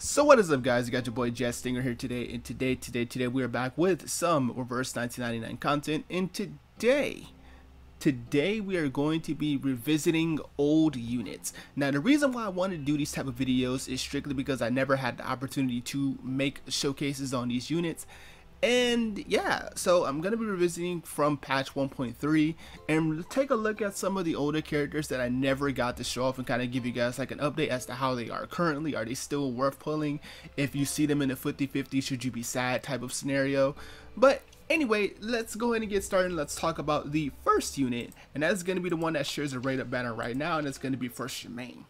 So what is up, guys? You got your boy Stingren here today, and today we are back with some reverse 1999 content. And today we are going to be revisiting old units. Now, the reason why I wanted to do these type of videos is strictly because I never had the opportunity to make showcases on these units. And yeah, so I'm going to be revisiting from patch 1.3 and take a look at some of the older characters that I never got to show off and kind of give you guys like an update as to how they are currently. Are they still worth pulling? If you see them in the 50-50, should you be sad type of scenario? But anyway, let's go ahead and get started. Let's talk about the first unit, and that's going to be the one that shares a rate-up banner right now, and it's going to be for Shamane.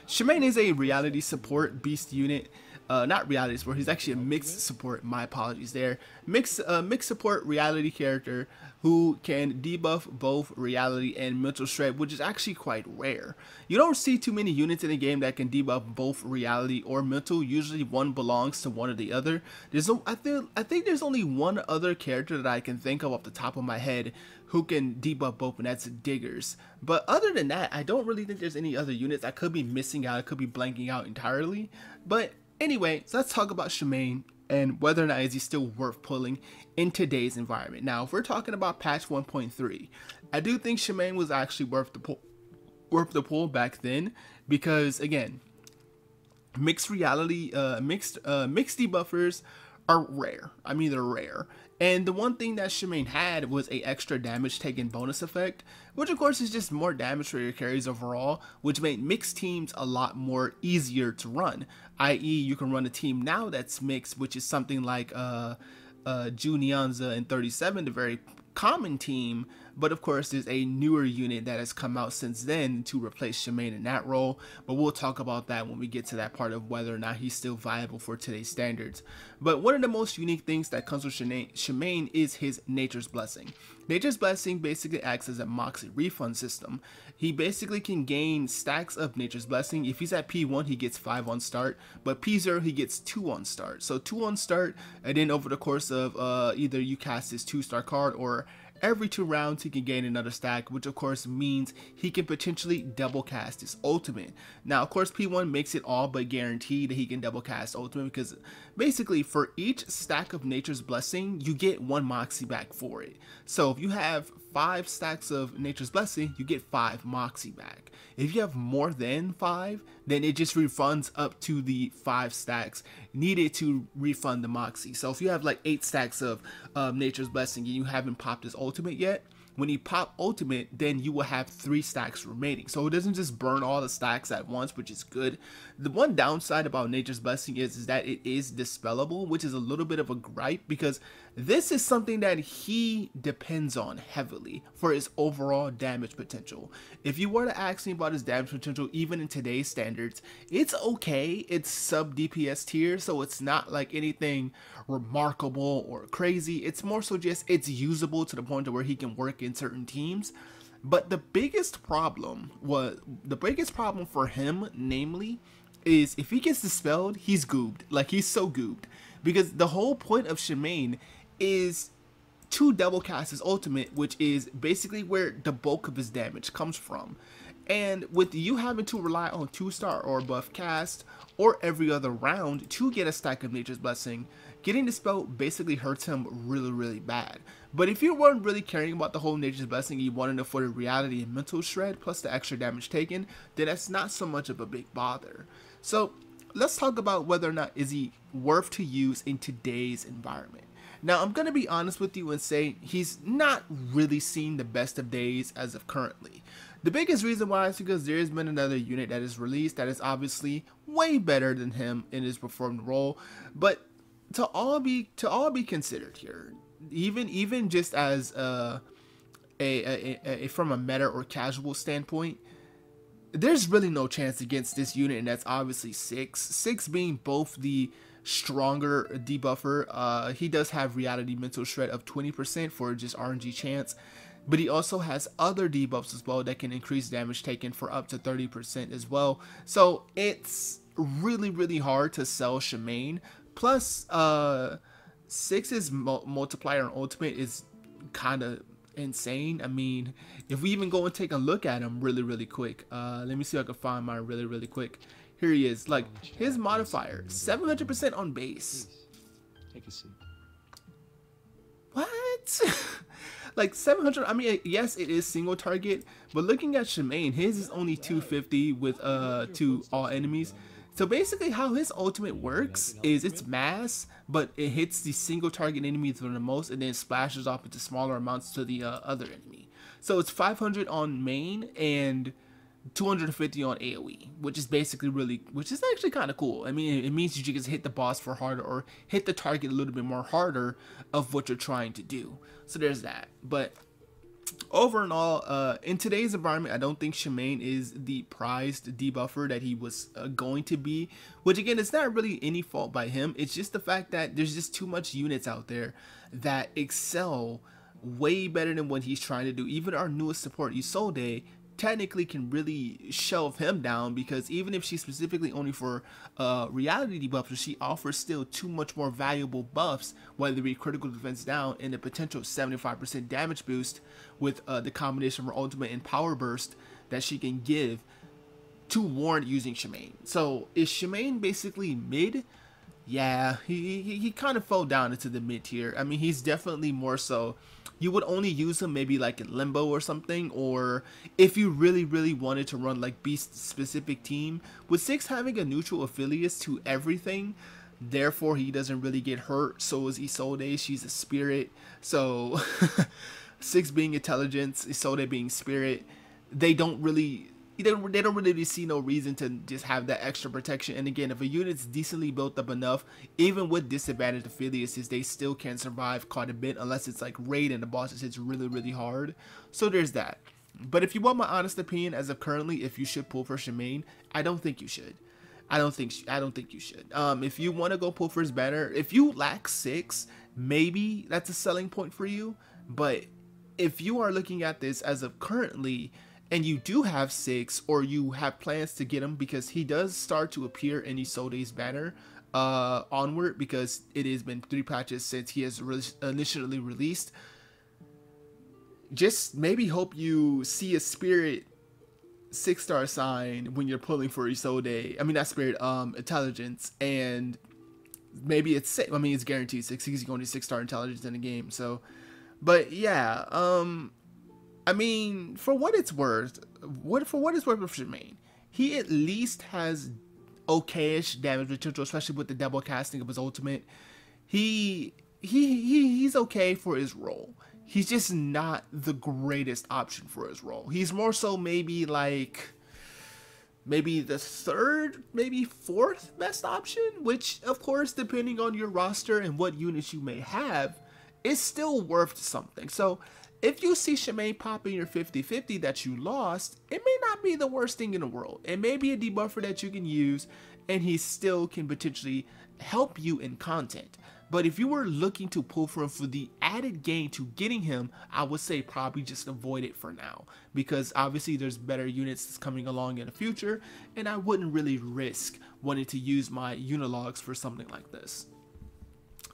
Shamane is a reality support beast unit. Not reality support, he's actually a mixed support, my apologies there. Mixed support reality character who can debuff both reality and mental shred, which is actually quite rare. You don't see too many units in the game that can debuff both reality or mental. Usually one belongs to one or the other. I think there's only one other character that I can think of off the top of my head who can debuff both, and that's Diggers. But other than that, I don't really think there's any other units. I could be missing out, I could be blanking out entirely. But anyway, so let's talk about Shamane and whether or not is he still worth pulling in today's environment. Now, if we're talking about patch 1.3, I do think Shamane was actually worth the pull back then, because again, mixed debuffers are rare. I mean, they're rare. And the one thing that Shamane had was a extra damage taken bonus effect, which of course is just more damage for your carries overall, which made mixed teams a lot more easier to run. I.e., you can run a team now that's mixed, which is something like Junianza and 37, the very common team. But of course, there's a newer unit that has come out since then to replace Shamane in that role. But we'll talk about that when we get to that part of whether or not he's still viable for today's standards. But one of the most unique things that comes with Shamane is his Nature's Blessing. Nature's Blessing basically acts as a Moxie refund system. He basically can gain stacks of Nature's Blessing. If he's at P1, he gets 5 on start, but P0, he gets 2 on start. So 2 on start, and then over the course of either you cast his 2-star card, or every 2 rounds he can gain another stack, which of course means he can potentially double cast his ultimate. Now of course, P1 makes it all but guaranteed that he can double cast ultimate, because basically for each stack of Nature's Blessing you get 1 Moxie back for it. So if you have 5 stacks of Nature's Blessing, you get 5 Moxie back. If you have more than 5, then it just refunds up to the 5 stacks needed to refund the Moxie. So if you have like 8 stacks of Nature's Blessing and you haven't popped his ultimate yet, when you pop ultimate, then you will have 3 stacks remaining. So it doesn't just burn all the stacks at once, which is good. The one downside about Nature's Blessing is that it is dispellable, which is a little bit of a gripe, because this is something that he depends on heavily for his overall damage potential. If you were to ask me about his damage potential, even in today's standards, it's okay. It's sub DPS tier, so it's not like anything remarkable or crazy. It's more so just it's usable to the point where he can work in certain teams. But the biggest problem for him, namely, is if he gets dispelled, he's goobed. Like, he's so goobed, because the whole point of Shamane is to double cast his ultimate, which is basically where the bulk of his damage comes from. And with you having to rely on 2-star or above cast or every other round to get a stack of Nature's Blessing, getting dispelled basically hurts him really bad. But if you weren't really caring about the whole Nature's Blessing, you wanted to afford reality and mental shred plus the extra damage taken, then that's not so much of a big bother. So let's talk about whether or not is he worth to use in today's environment. Now, I'm going to be honest with you and say he's not really seen the best of days as of currently. The biggest reason why is because there has been another unit that is released that is obviously way better than him in his performed role. But to all be considered here, even just as from a meta or casual standpoint, there's really no chance against this unit, and that's obviously 6 being both the stronger debuffer. He does have reality mental shred of 20% for just RNG chance, but he also has other debuffs as well that can increase damage taken for up to 30% as well. So it's really hard to sell Shamane. Plus 6's multiplier on ultimate is kind of insane. I mean, if we even go and take a look at him really quick, let me see if I can find mine really quick. Here he is. Like, his modifier, 700% on base. Take a seat. What? Like 700, I mean, yes, it is single target, but looking at Shamane, his is only 250 with to all enemies. So basically how his ultimate works is it's mass, but it hits the single target enemies for the most and then splashes off into smaller amounts to the other enemy. So it's 500 on main and 250 on AoE, which is basically which is actually kind of cool. I mean, it means you can hit the boss for harder or hit the target a little bit more harder of what you're trying to do. So there's that. But overall, in today's environment, I don't think Shamane is the prized debuffer that he was going to be, which again, it's not really any fault by him. It's just the fact that there's just too much units out there that excel way better than what he's trying to do. Even our newest support, Isolde, technically can really shelve him down, because even if she's specifically only for reality debuffs, she offers still too much more valuable buffs, whether it be critical defense down and a potential 75% damage boost with the combination of her ultimate and power burst that she can give to warrant using Shamane. So is Shamane basically mid? Yeah, he kind of fell down into the mid tier. I mean, he's definitely more so. You would only use him maybe like in Limbo or something, or if you really wanted to run like Beast specific team. With 6 having a neutral affiliate to everything, therefore he doesn't really get hurt. So is Isolde, she's a spirit. So 6 being intelligence, Isolde being spirit, they don't really see no reason to just have that extra protection. And again, if a unit's decently built up enough, even with disadvantaged affiliates, they still can survive quite a bit, unless it's like raid and the boss hits really hard. So there's that. But if you want my honest opinion, as of currently, if you should pull for Shamane, I don't think you should. I don't think you should. If you want to go pull for his banner, if you lack 6, maybe that's a selling point for you. But if you are looking at this as of currently, and you do have 6, or you have plans to get him, because he does start to appear in Isolde's banner onward, because it has been 3 patches since he has initially released. Just maybe hope you see a spirit 6-star sign when you're pulling for Isolde. I mean, not spirit, intelligence, and maybe it's 6. I mean, it's guaranteed 6 because he's going to 6-star intelligence in the game. So, but yeah, I mean, for what it's worth, with Shamane, he at least has okayish damage potential, especially with the double casting of his ultimate. He's okay for his role. He's just not the greatest option for his role. He's more so maybe like maybe the 3rd, maybe 4th best option, which of course, depending on your roster and what units you may have, is still worth something. So if you see Shamane pop in your 50-50 that you lost, it may not be the worst thing in the world. It may be a debuffer that you can use, and he still can potentially help you in content. But if you were looking to pull for him for the added gain to getting him, I would say probably just avoid it for now, because obviously there's better units that's coming along in the future, and I wouldn't really risk wanting to use my unilogs for something like this.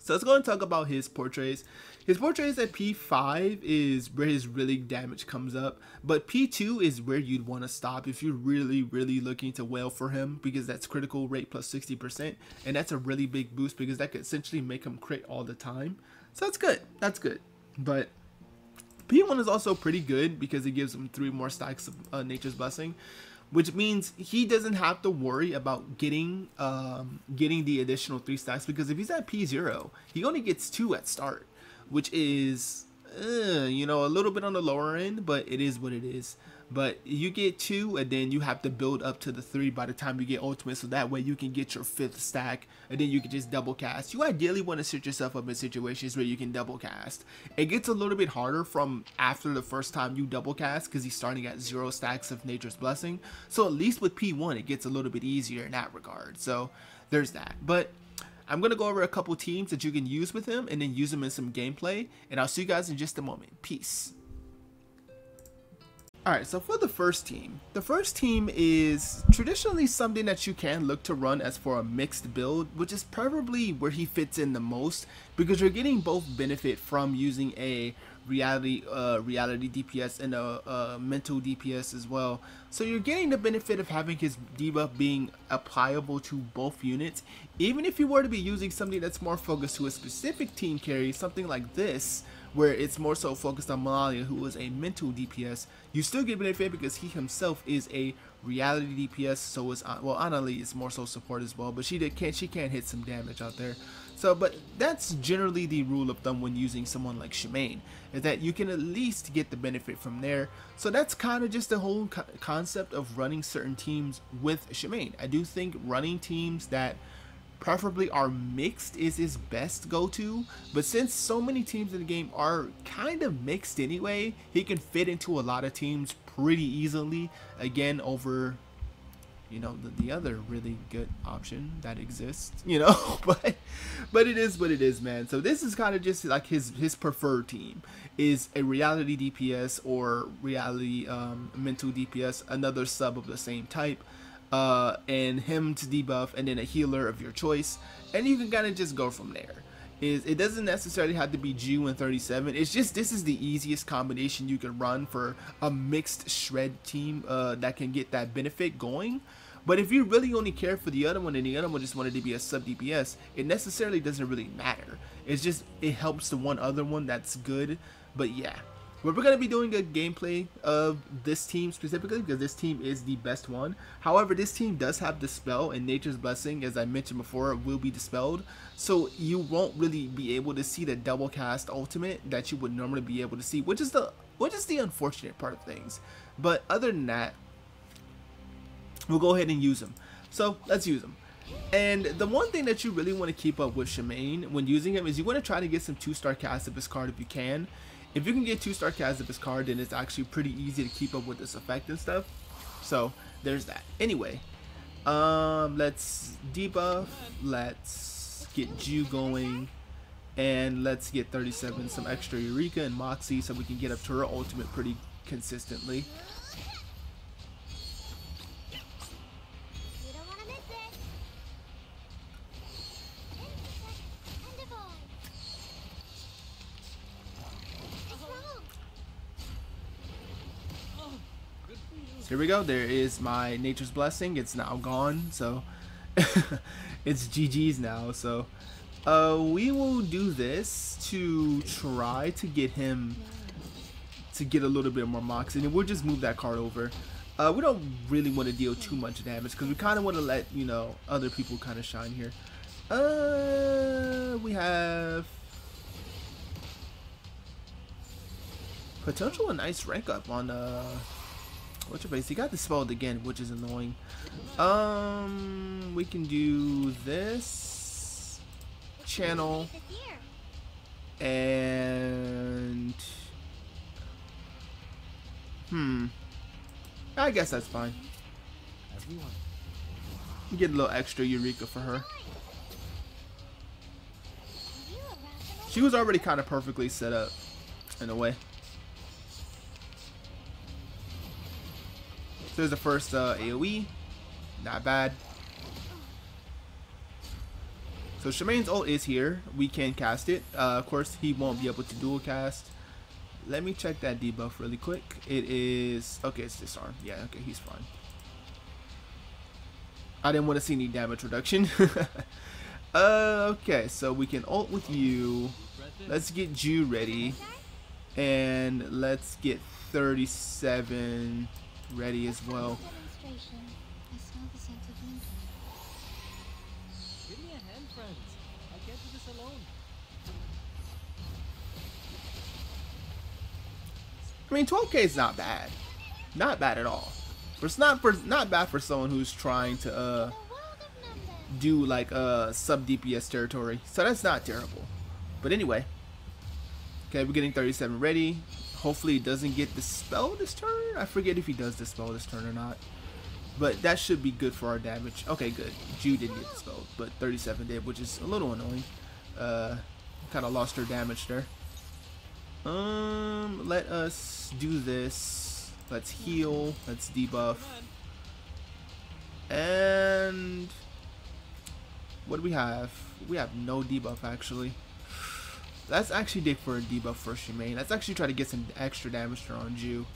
So let's go and talk about his portraits. His portraits at P5 is where his really damage comes up, but P2 is where you'd want to stop if you're really looking to wail for him, because that's critical rate plus 60%, and that's a really big boost because that could essentially make him crit all the time. So that's good. That's good. But P1 is also pretty good because it gives him 3 more stacks of Nature's Blessing, which means he doesn't have to worry about getting the additional 3 stacks, because if he's at P0, he only gets 2 at start, which is, you know, a little bit on the lower end, but it is what it is. But you get 2, and then you have to build up to the 3 by the time you get ultimate, so that way you can get your 5th stack, and then you can just double cast. You ideally want to set yourself up in situations where you can double cast. It gets a little bit harder from after the first time you double cast, because he's starting at 0 stacks of Nature's Blessing. So at least with P1, it gets a little bit easier in that regard. So there's that. But I'm going to go over a couple teams that you can use with him, and then use them in some gameplay, and I'll see you guys in just a moment. Peace. Alright, so for the first team is traditionally something that you can look to run as for a mixed build, which is probably where he fits in the most, because you're getting both benefit from using a reality DPS and a mental DPS as well. So you're getting the benefit of having his debuff being applicable to both units. Even if you were to be using something that's more focused to a specific team carry, something like this, where it's more so focused on Malalia, who is a mental DPS, you still get benefit because he himself is a reality DPS. So is well, Anali is more so support as well, but she can't hit some damage out there. So, but that's generally the rule of thumb when using someone like Shamane, is that you can at least get the benefit from there. So that's kind of just the whole concept of running certain teams with Shamane. I do think running teams that preferably are mixed is his best go-to, but since so many teams in the game are kind of mixed anyway, he can fit into a lot of teams pretty easily, again, over, you know, the other really good option that exists, you know. but it is what it is, man. So this is kind of just like his preferred team is a reality DPS or reality mental DPS, another sub of the same type, and him to debuff, and then a healer of your choice, and you can kind of just go from there. It doesn't necessarily have to be Jew and 37. It's just this is the easiest combination you can run for a mixed shred team that can get that benefit going. But if you really only care for the other one and the other one just wanted to be a sub DPS, it necessarily doesn't really matter. It's just it helps the one other one that's good. But yeah, we're going to be doing a gameplay of this team specifically because this team is the best one. However, this team does have Dispel, and Nature's Blessing, as I mentioned before, will be dispelled. So you won't really be able to see the double cast ultimate that you would normally be able to see, which is the unfortunate part of things. But other than that, we'll go ahead and use them. So let's use them. And the one thing that you really want to keep up with Shamane when using him is you want to try to get some 2-star cast of his card if you can. If you can get 2-star cast of his card, then it's actually pretty easy to keep up with this effect and stuff. So there's that. Anyway, let's debuff, let's get Jew going, and let's get 37 some extra Eureka and Moxie so we can get up to her ultimate pretty consistently. Here we go. There is my Nature's Blessing. It's now gone, so it's GG's now. So we will do this to try to get him to get a little bit more moxie, and we'll just move that card over. We don't really want to deal too much damage because we kind of want to let, you know, other people kind of shine here. We have potential a nice rank up on what's your base? He got dispelled again, which is annoying. We can do this channel and I guess that's fine. Get a little extra Eureka for her. She was already kind of perfectly set up in a way. So there's the first AoE, not bad. So Shamane's ult is here. We can cast it. Of course, he won't be able to dual cast. Let me check that debuff really quick. It is okay. It's disarm. Yeah. Okay, he's fine. I didn't want to see any damage reduction. Okay, so we can ult with you. Let's get Jew ready, and let's get 37 ready as well. Give me a hand, friends. I can't do this alone. I mean, 12k is not bad. Not bad at all. It's not bad for someone who's trying to do like sub DPS territory. So that's not terrible. But anyway, okay, we're getting 37 ready. Hopefully it doesn't get dispelled this turn. I forget if he does dispel this turn or not. But that should be good for our damage. Okay, good. Jew didn't get dispelled, but 37 did, which is a little annoying. Kind of lost her damage there. Let us do this. Let's heal. Let's debuff. And what do we have? We have no debuff actually. Let's actually dig for a debuff for Shamane. Let's actually try to get some extra damage turn on Ju.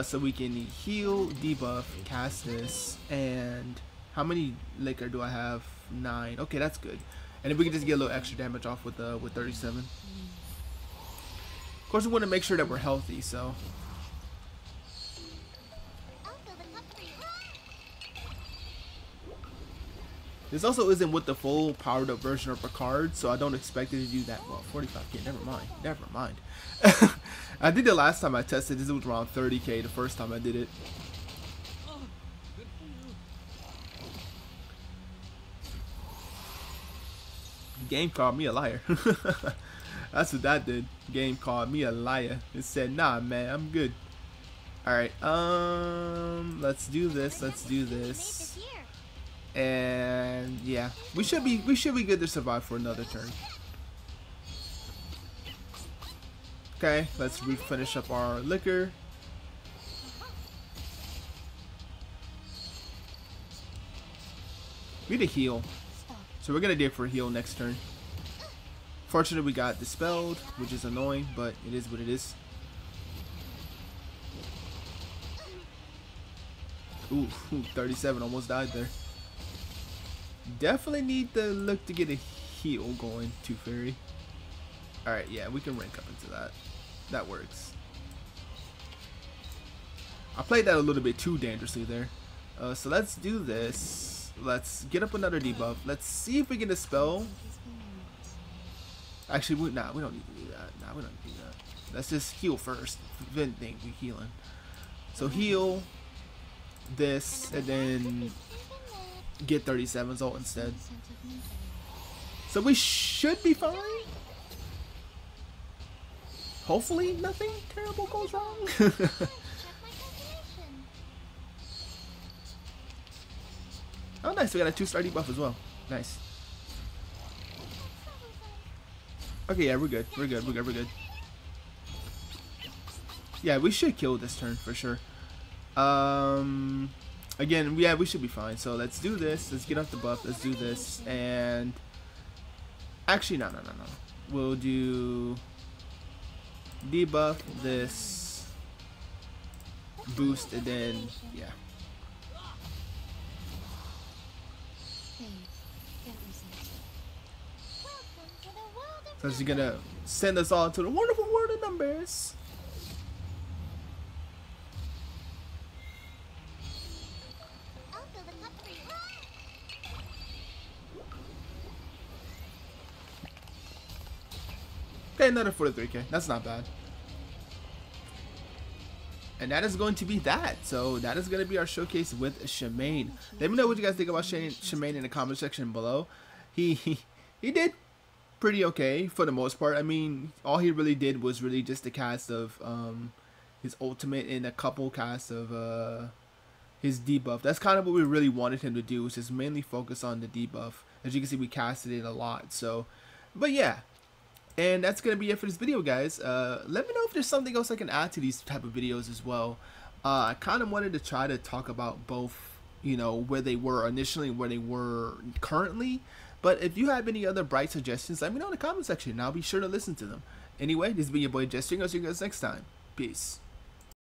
So we can heal, debuff, cast this, and how many liquor do I have? 9. Okay, that's good. And if we can just get a little extra damage off with 37. Of course, we want to make sure that we're healthy, so. This also isn't with the full powered up version of Picard, so I don't expect it to do that well. 45k, never mind, never mind. I did the last time I tested this, it was around 30k the first time I did it. Oh, good for you. Game called me a liar. That's what that did. Game called me a liar. It said, nah, man, I'm good. Alright, let's do this, let's do this. And yeah, we should be good to survive for another turn. Okay, let's finish up our liquor. We need a heal, so we're gonna dig for a heal next turn. Fortunately, we got dispelled, which is annoying, but it is what it is. Ooh, 37 almost died there. Definitely need to look to get a heal going, Tooth Fairy. Alright, yeah, we can rank up into that. That works. I played that a little bit too dangerously there. So let's do this. Let's get up another debuff. Let's see if we can dispel. Actually, we don't need to do that. Nah, we don't need to do that. Let's just heal first. Then think we healing. So heal this, and then get 37's ult instead. So we should be fine. Hopefully nothing terrible goes wrong. Oh nice, we got a 2-star debuff as well. Nice. Okay, yeah, we're good. We're good. We're good. Yeah, we should kill this turn for sure. Again, yeah, we should be fine. So let's do this. Let's get off the buff. Let's do this. And actually, no. We'll do debuff this, boost, and then yeah. So she's gonna send us all to the wonderful world of numbers. Okay, another 43k. That's not bad. And that is going to be that. So that is going to be our showcase with Shamane. Let me know what you guys think about Shamane in the comment section below. He did pretty okay for the most part. I mean, all he really did was really just a cast of his ultimate and a couple casts of his debuff. That's kind of what we really wanted him to do, was just mainly focus on the debuff. As you can see, we casted it a lot. So, but yeah. And that's going to be it for this video, guys. Let me know if there's something else I can add to these type of videos as well. I kind of wanted to try to talk about both, you know, where they were initially and where they were currently. But if you have any other bright suggestions, let me know in the comment section, and I'll be sure to listen to them. Anyway, this has been your boy Stingren. I'll see you guys next time. Peace.